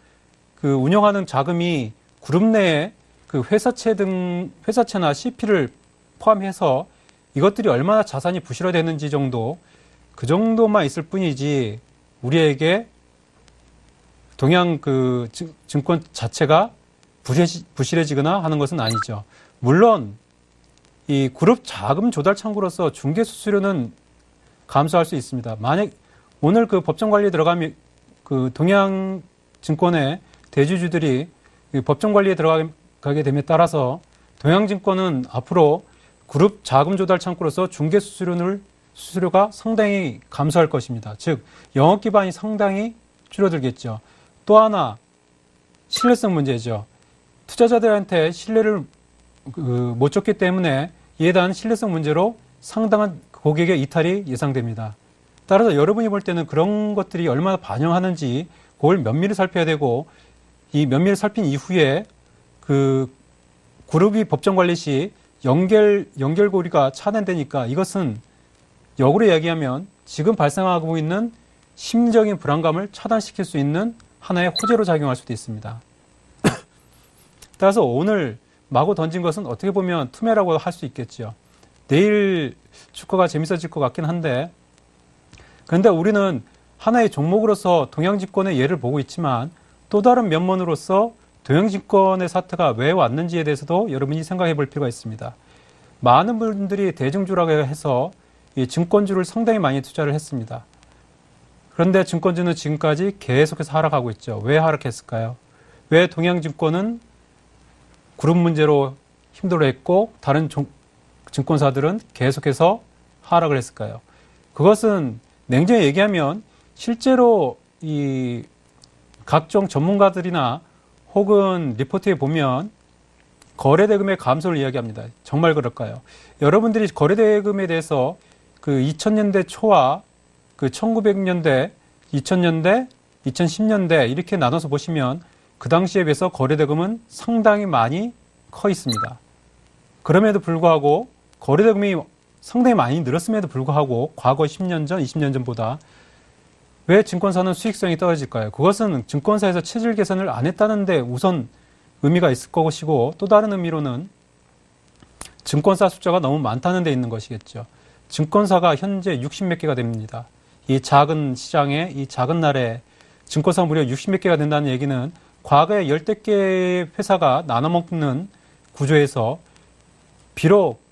Speaker 1: 그 운영하는 자금이 그룹 내에 그 회사채나 CP를 포함해서 이것들이 얼마나 자산이 부실화되는지 정도, 그 정도만 있을 뿐이지 우리에게 동양 그 증권 자체가 부실해지거나 하는 것은 아니죠. 물론 이 그룹 자금 조달 창구로서 중개 수수료는 감소할 수 있습니다. 만약 오늘 그 법정 관리에 들어가면 그 동양 증권의 대주주들이 법정 관리에 들어가게 됨에 따라서 동양증권은 앞으로 그룹 자금 조달 창구로서 중개 수수료가 상당히 감소할 것입니다. 즉 영업 기반이 상당히 줄어들겠죠. 또 하나 신뢰성 문제죠. 투자자들한테 신뢰를 못 줬기 때문에 이에 대한 신뢰성 문제로 상당한 고객의 이탈이 예상됩니다. 따라서 여러분이 볼 때는 그런 것들이 얼마나 반영하는지 그걸 면밀히 살펴야 되고, 이 면밀히 살핀 이후에 그 그룹이 법정 관리 시 연결고리가 차단되니까 이것은 역으로 이야기하면 지금 발생하고 있는 심리적인 불안감을 차단시킬 수 있는 하나의 호재로 작용할 수도 있습니다. 따라서 오늘 마구 던진 것은 어떻게 보면 투매라고 할 수 있겠죠. 내일 주가가 재밌어질 것 같긴 한데, 그런데 우리는 하나의 종목으로서 동양증권의 예를 보고 있지만 또 다른 면모로서 동양증권의 사태가 왜 왔는지에 대해서도 여러분이 생각해 볼 필요가 있습니다. 많은 분들이 대중주라고 해서 이 증권주를 상당히 많이 투자를 했습니다. 그런데 증권주는 지금까지 계속해서 하락하고 있죠. 왜 하락했을까요? 왜 동양증권은 그룹 문제로 힘들어했고 다른 증권사들은 계속해서 하락을 했을까요? 그것은 냉정히 얘기하면 실제로 이 각종 전문가들이나 혹은 리포트에 보면 거래대금의 감소를 이야기합니다. 정말 그럴까요? 여러분들이 거래대금에 대해서 그 2000년대 초와 그 1900년대, 2000년대, 2010년대 이렇게 나눠서 보시면 그 당시에 비해서 거래대금은 상당히 많이 커 있습니다. 그럼에도 불구하고 거래대금이 상당히 많이 늘었음에도 불구하고 과거 10년 전, 20년 전보다 왜 증권사는 수익성이 떨어질까요? 그것은 증권사에서 체질 개선을 안 했다는 데 우선 의미가 있을 것이고, 또 다른 의미로는 증권사 숫자가 너무 많다는 데 있는 것이겠죠. 증권사가 현재 60몇 개가 됩니다. 이 작은 시장에, 이 작은 나라에 증권사 무려 60몇 개가 된다는 얘기는 과거에 10대 개의 회사가 나눠먹는 구조에서 비록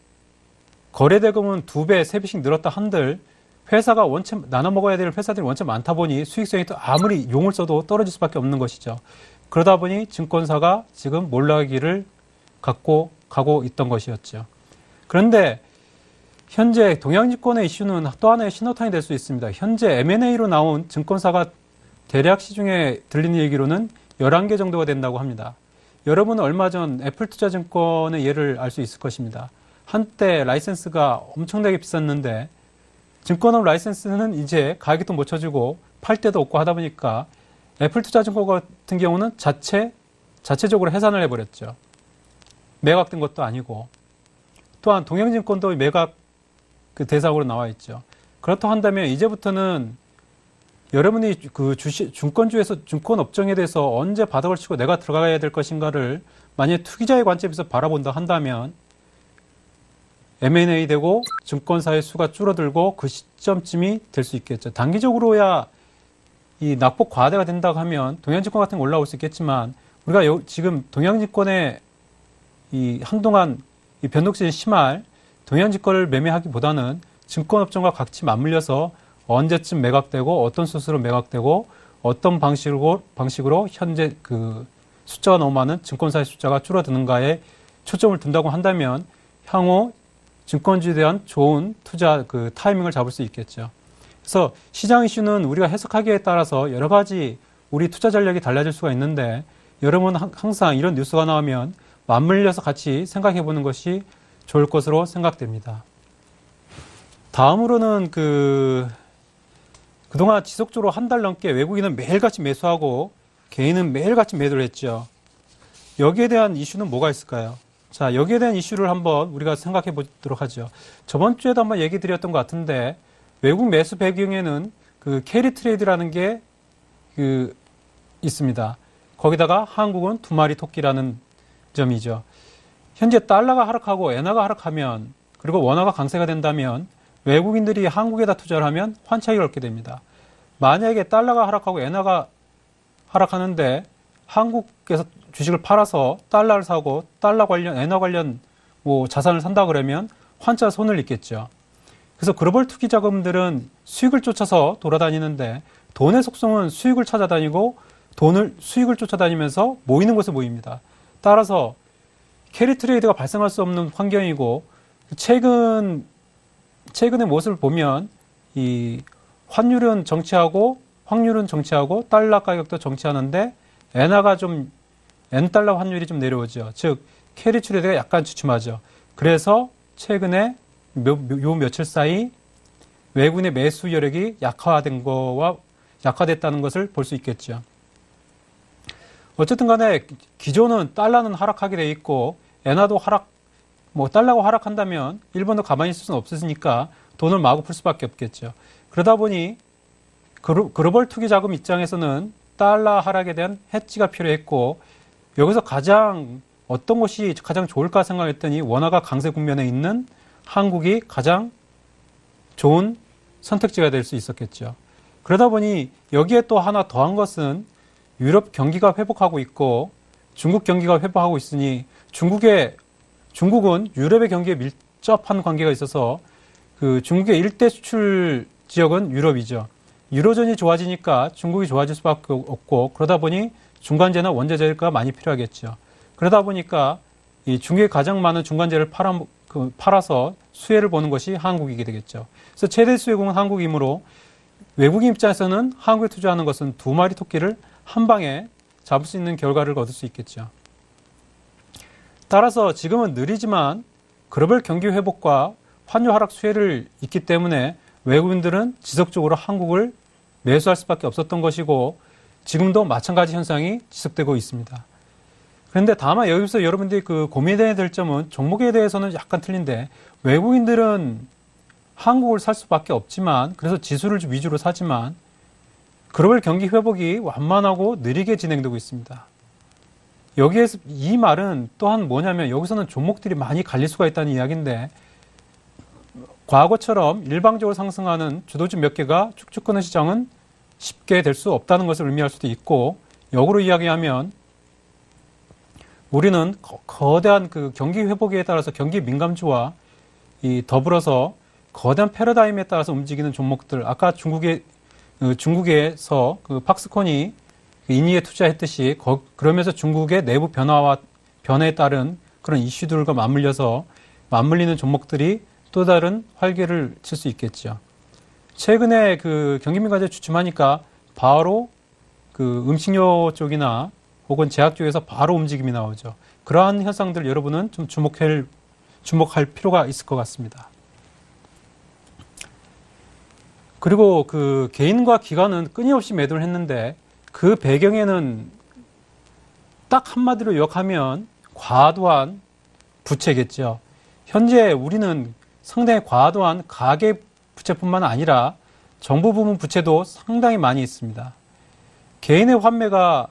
Speaker 1: 거래대금은 2배, 3배씩 늘었다 한들 회사가 원체 나눠 먹어야 될 회사들이 원체 많다 보니 수익성이 또 아무리 용을 써도 떨어질 수밖에 없는 것이죠. 그러다 보니 증권사가 지금 몰락기를 갖고 가고 있던 것이었죠. 그런데 현재 동양증권의 이슈는 또 하나의 신호탄이 될 수 있습니다. 현재 M&A로 나온 증권사가 대략 시중에 들리는 얘기로는 11개 정도가 된다고 합니다. 여러분은 얼마 전 애플투자증권의 예를 알 수 있을 것입니다. 한때 라이센스가 엄청나게 비쌌는데 증권업 라이센스는 이제 가격도 못 쳐주고 팔 데도 없고 하다 보니까 애플투자증권 같은 경우는 자체적으로 해산을 해버렸죠. 매각된 것도 아니고, 또한 동양증권도 매각 그 대상으로 나와 있죠. 그렇다고 한다면 이제부터는 여러분이 그 증권주에서 증권업종에 대해서 언제 바닥을 치고 내가 들어가야 될 것인가를 만약에 투기자의 관점에서 바라본다 한다면 M&A 되고 증권사의 수가 줄어들고 그 시점쯤이 될 수 있겠죠. 단기적으로야 이 낙폭 과대가 된다고 하면 동양증권 같은 거 올라올 수 있겠지만 우리가 지금 동양증권에 이 한동안 이 변동성이 심할 동양증권을 매매하기보다는 증권업종과 같이 맞물려서 언제쯤 매각되고 어떤 수수로 매각되고 어떤 방식으로 현재 그 숫자가 너무 많은 증권사의 숫자가 줄어드는가에 초점을 둔다고 한다면 향후 증권주에 대한 좋은 투자 그 타이밍을 잡을 수 있겠죠. 그래서 시장 이슈는 우리가 해석하기에 따라서 여러 가지 우리 투자 전략이 달라질 수가 있는데 여러분 항상 이런 뉴스가 나오면 맞물려서 같이 생각해 보는 것이 좋을 것으로 생각됩니다. 다음으로는 그동안 지속적으로 한 달 넘게 외국인은 매일같이 매수하고 개인은 매일같이 매도를 했죠. 여기에 대한 이슈는 뭐가 있을까요? 자, 여기에 대한 이슈를 한번 우리가 생각해 보도록 하죠. 저번 주에도 한번 얘기 드렸던 것 같은데 외국 매수 배경에는 그 캐리 트레이드라는 게 있습니다. 거기다가 한국은 두 마리 토끼라는 점이죠. 현재 달러가 하락하고 엔화가 하락하면 그리고 원화가 강세가 된다면 외국인들이 한국에다 투자를 하면 환차익을 얻게 됩니다. 만약에 달러가 하락하고 엔화가 하락하는데 한국에서 주식을 팔아서 달러를 사고 달러 관련, 엔화 관련 뭐 자산을 산다 그러면 환차 손을 입겠죠. 그래서 글로벌 투기 자금들은 수익을 쫓아서 돌아다니는데 돈의 속성은 수익을 찾아다니고 수익을 쫓아다니면서 모이는 곳에 모입니다. 따라서 캐리 트레이드가 발생할 수 없는 환경이고 최근의 모습을 보면 이 환율은 정치하고 확률은 정치하고 달러 가격도 정치하는데 엔달러 환율이 좀 내려오죠. 즉 캐리 트레이드가 약간 주춤하죠. 그래서 최근에 요 며칠 사이 외국인의 매수 여력이 약화됐다는 것을 볼 수 있겠죠. 어쨌든 간에 기존은 달러는 하락하게 돼 있고 엔화도 달러가 하락한다면 일본도 가만히 있을 수는 없으니까 돈을 마구 풀 수밖에 없겠죠. 그러다 보니 글로벌 투기 자금 입장에서는 달러 하락에 대한 해지가 필요했고 여기서 어떤 것이 가장 좋을까 생각했더니 원화가 강세 국면에 있는 한국이 가장 좋은 선택지가 될 수 있었겠죠. 그러다 보니 여기에 또 하나 더한 것은 유럽 경기가 회복하고 있고 중국 경기가 회복하고 있으니 중국은 유럽의 경기에 밀접한 관계가 있어서 그 중국의 일대 수출 지역은 유럽이죠. 유로존이 좋아지니까 중국이 좋아질 수밖에 없고 그러다 보니 중간재나 원재료가 많이 필요하겠죠. 그러다 보니까 이 중국에 가장 많은 중간재를 팔아서 수혜를 보는 것이 한국이게 되겠죠. 그래서 최대 수혜국은 한국이므로 외국인 입장에서는 한국에 투자하는 것은 두 마리 토끼를 한 방에 잡을 수 있는 결과를 얻을 수 있겠죠. 따라서 지금은 느리지만 글로벌 경기 회복과 환율 하락 수혜를 있기 때문에 외국인들은 지속적으로 한국을 매수할 수밖에 없었던 것이고 지금도 마찬가지 현상이 지속되고 있습니다. 그런데 다만 여기서 여러분들이 고민해야 될 점은 종목에 대해서는 약간 틀린데 외국인들은 한국을 살 수밖에 없지만 그래서 지수를 위주로 사지만 글로벌 경기 회복이 완만하고 느리게 진행되고 있습니다. 여기에서 이 말은 또한 뭐냐면 여기서는 종목들이 많이 갈릴 수가 있다는 이야기인데 과거처럼 일방적으로 상승하는 주도주 몇 개가 축축 끄는 시장은 쉽게 될 수 없다는 것을 의미할 수도 있고 역으로 이야기하면 우리는 거대한 경기 회복에 따라서 경기 민감주와 더불어서 거대한 패러다임에 따라서 움직이는 종목들 아까 중국에서 팍스콘이 인위에 투자했듯이 그러면서 중국의 내부 변화에 따른 그런 이슈들과 맞물리는 종목들이 또 다른 활개를 칠 수 있겠죠. 최근에 경기민감제 주춤하니까 바로 음식료 쪽이나 혹은 제약 쪽에서 바로 움직임이 나오죠. 그러한 현상들 여러분은 좀 주목할 필요가 있을 것 같습니다. 그리고 개인과 기관은 끊임없이 매도를 했는데 그 배경에는 딱 한마디로 요약하면 과도한 부채겠죠. 현재 우리는 상당히 과도한 가계 부채뿐만 아니라 정부 부문 부채도 상당히 많이 있습니다. 개인의 환매가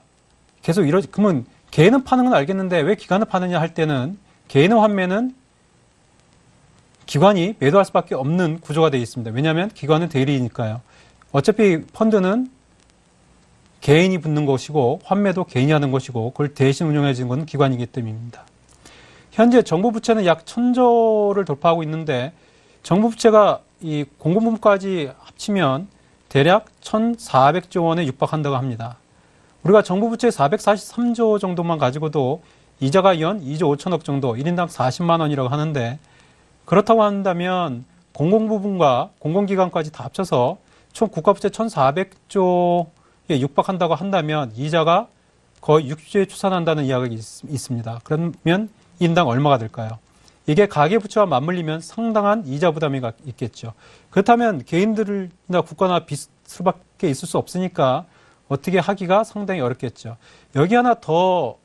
Speaker 1: 계속 그러면 개인은 파는 건 알겠는데 왜 기관은 파느냐 할 때는 개인의 환매는 기관이 매도할 수밖에 없는 구조가 되어 있습니다. 왜냐하면 기관은 대리이니까요. 어차피 펀드는 개인이 붙는 것이고 환매도 개인이 하는 것이고 그걸 대신 운영해 주는 건 기관이기 때문입니다. 현재 정부 부채는 약 1,000조를 돌파하고 있는데 정부 부채가 이 공공부문까지 합치면 대략 1,400조 원에 육박한다고 합니다. 우리가 정부 부채 443조 정도만 가지고도 이자가 연 2조 5천억 정도, 1인당 40만 원이라고 하는데 그렇다고 한다면 공공부문과 공공기관까지 다 합쳐서 총 국가부채 1,400조에 육박한다고 한다면 이자가 거의 60조에 추산한다는 이야기가 있습니다. 그러면 인당 얼마가 될까요? 이게 가계부채와 맞물리면 상당한 이자 부담이 있겠죠. 그렇다면 개인들이나 국가나 빚수밖에 있을 수 없으니까 어떻게 하기가 상당히 어렵겠죠. 여기 하나 더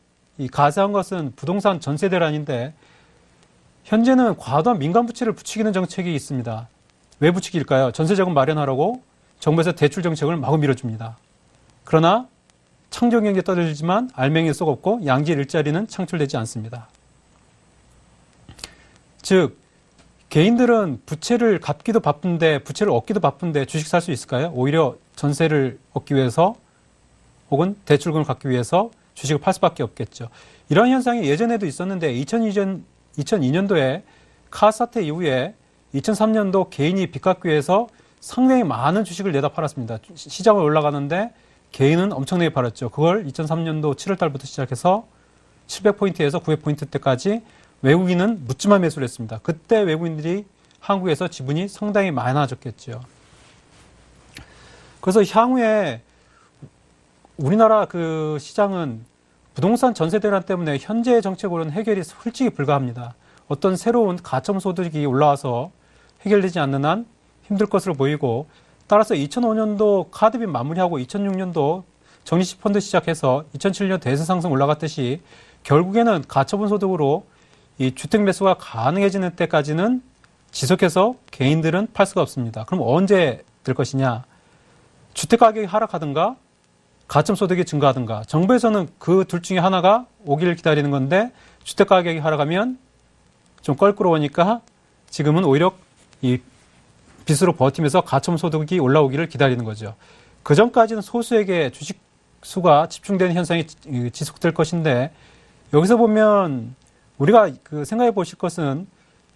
Speaker 1: 가세한 것은 부동산 전세 대란인데 현재는 과도한 민간 부채를 부추기는 정책이 있습니다. 왜 부추길까요? 전세자금 마련하라고 정부에서 대출 정책을 마구 밀어줍니다. 그러나 창조경제 떠들지만 알맹이 쏙 없고 양질 일자리는 창출되지 않습니다. 즉 개인들은 부채를 갚기도 바쁜데 부채를 얻기도 바쁜데 주식 살 수 있을까요? 오히려 전세를 얻기 위해서 혹은 대출금을 갚기 위해서 주식을 팔 수밖에 없겠죠. 이런 현상이 예전에도 있었는데 2002년도에 카스 사태 이후에 2003년도 개인이 빚 갚기 위해서 상당히 많은 주식을 내다 팔았습니다. 시장을 올라가는데 개인은 엄청나게 팔았죠. 그걸 2003년도 7월 달부터 시작해서 700포인트에서 900포인트 때까지 외국인은 묻지마 매수를 했습니다. 그때 외국인들이 한국에서 지분이 상당히 많아졌겠죠. 그래서 향후에 우리나라 그 시장은 부동산 전세 대란 때문에 현재의 정책으로는 해결이 솔직히 불가합니다. 어떤 새로운 가점 소득이 올라와서 해결되지 않는 한 힘들 것으로 보이고 따라서 2005년도 카드빚 마무리하고 2006년도 정리식 펀드 시작해서 2007년 대세 상승 올라갔듯이 결국에는 가처분 소득으로 이 주택 매수가 가능해지는 때까지는 지속해서 개인들은 팔 수가 없습니다. 그럼 언제 될 것이냐? 주택 가격이 하락하든가 가점 소득이 증가하든가 정부에서는 그 둘 중에 하나가 오기를 기다리는 건데 주택 가격이 하락하면 좀 껄끄러우니까 지금은 오히려 이 빚으로 버티면서 가점 소득이 올라오기를 기다리는 거죠. 그 전까지는 소수에게 주식 수가 집중되는 현상이 지속될 것인데 여기서 보면 우리가 그 생각해 보실 것은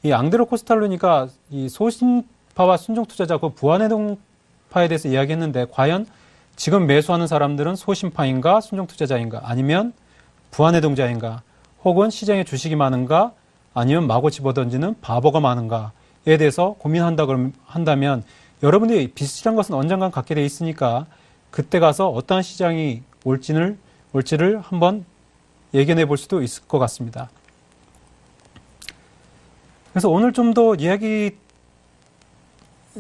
Speaker 1: 이 앙드레 코스탈로니가 이 소신파와 순종 투자자 그 부안해동파에 대해서 이야기했는데 과연 지금 매수하는 사람들은 소신파인가 순종 투자자인가 아니면 부안해동자인가 혹은 시장에 주식이 많은가 아니면 마구 집어던지는 바보가 많은가에 대해서 한다면 여러분들이 빚이란 것은 언젠간 갖게 돼 있으니까 그때 가서 어떠한 시장이 올지를 한번 예견해 볼 수도 있을 것 같습니다. 그래서 오늘 좀 더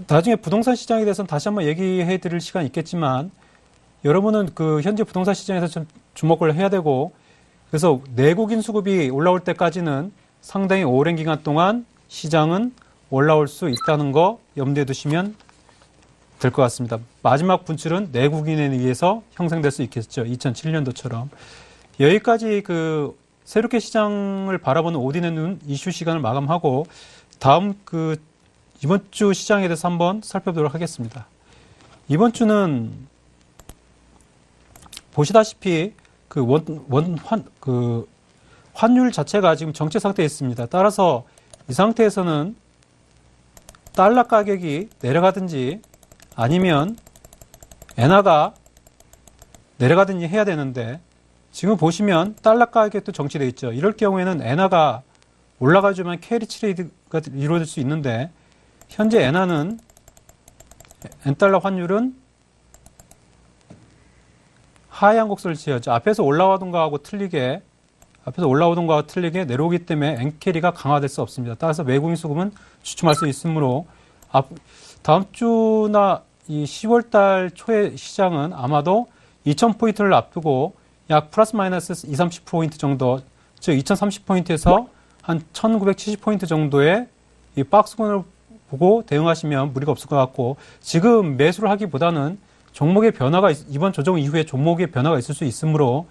Speaker 1: 나중에 부동산 시장에 대해서는 다시 한번 얘기해 드릴 시간이 있겠지만 여러분은 그 현재 부동산 시장에서 좀 주목을 해야 되고 그래서 내국인 수급이 올라올 때까지는 상당히 오랜 기간 동안 시장은 올라올 수 있다는 거 염두에 두시면 될 것 같습니다. 마지막 분출은 내국인에 의해서 형성될 수 있겠죠. 2007년도처럼. 여기까지 그 새롭게 시장을 바라보는 오딘의 눈 이슈 시간을 마감하고 다음 그 이번 주 시장에 대해서 한번 살펴보도록 하겠습니다. 이번 주는 보시다시피 그 환율 자체가 지금 정체 상태에 있습니다. 따라서 이 상태에서는 달러 가격이 내려가든지 아니면 엔화가 내려가든지 해야 되는데 지금 보시면 달러 가격도 정치되어 있죠. 이럴 경우에는 엔화가 올라가주면 캐리 트레이드가 이루어질 수 있는데 현재 엔달러 환율은 하향 곡선을 취하죠. 앞에서 올라오던 거하고 틀리게 내려오기 때문에 엔캐리가 강화될 수 없습니다. 따라서 외국인 수급은 주춤할 수 있으므로 다음 주나 이 10월 달 초의 시장은 아마도 2000포인트를 앞두고 약 플러스 마이너스 20-30포인트 정도, 즉 2030포인트에서 한 1970포인트 정도의 이 박스권을 보고 대응하시면 무리가 없을 것 같고 지금 매수를 하기보다는 종목의 변화가 이번 조정 이후에 종목의 변화가 있을 수 있으므로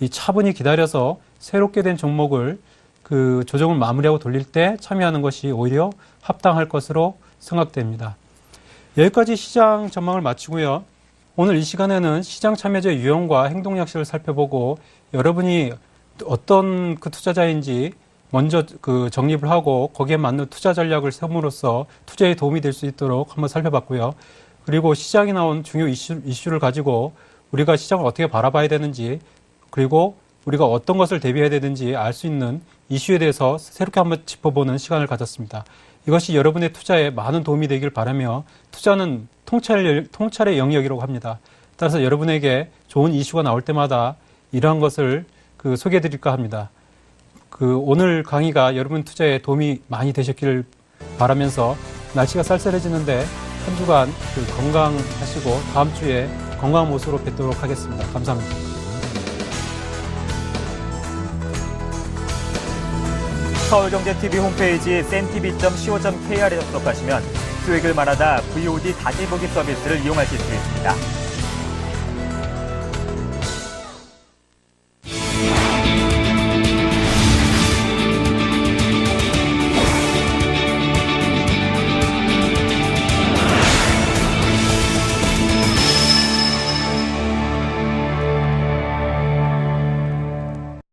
Speaker 1: 이 차분히 기다려서 새롭게 된 종목을 그 조정을 마무리하고 돌릴 때 참여하는 것이 오히려 합당할 것으로 생각됩니다. 여기까지 시장 전망을 마치고요. 오늘 이 시간에는 시장 참여자의 유형과 행동 약식을 살펴보고 여러분이 어떤 그 투자자인지 먼저 그 정립을 하고 거기에 맞는 투자 전략을 세움으로써 투자에 도움이 될 수 있도록 한번 살펴봤고요. 그리고 시장에 나온 중요 이슈를 가지고 우리가 시장을 어떻게 바라봐야 되는지 그리고 우리가 어떤 것을 대비해야 되는지 알 수 있는 이슈에 대해서 새롭게 한번 짚어보는 시간을 가졌습니다. 이것이 여러분의 투자에 많은 도움이 되길 바라며 투자는 통찰의 영역이라고 합니다. 따라서 여러분에게 좋은 이슈가 나올 때마다 이러한 것을 소개해 드릴까 합니다. 오늘 강의가 여러분 투자에 도움이 많이 되셨기를 바라면서 날씨가 쌀쌀해지는데 한 주간 건강하시고 다음 주에 건강한 모습으로 뵙도록 하겠습니다. 감사합니다.
Speaker 2: 서울경제TV 홈페이지 sen.tv.co.kr에서 접속하시면 수익을 말하다 VOD 다시 보기 서비스를 이용하실 수 있습니다.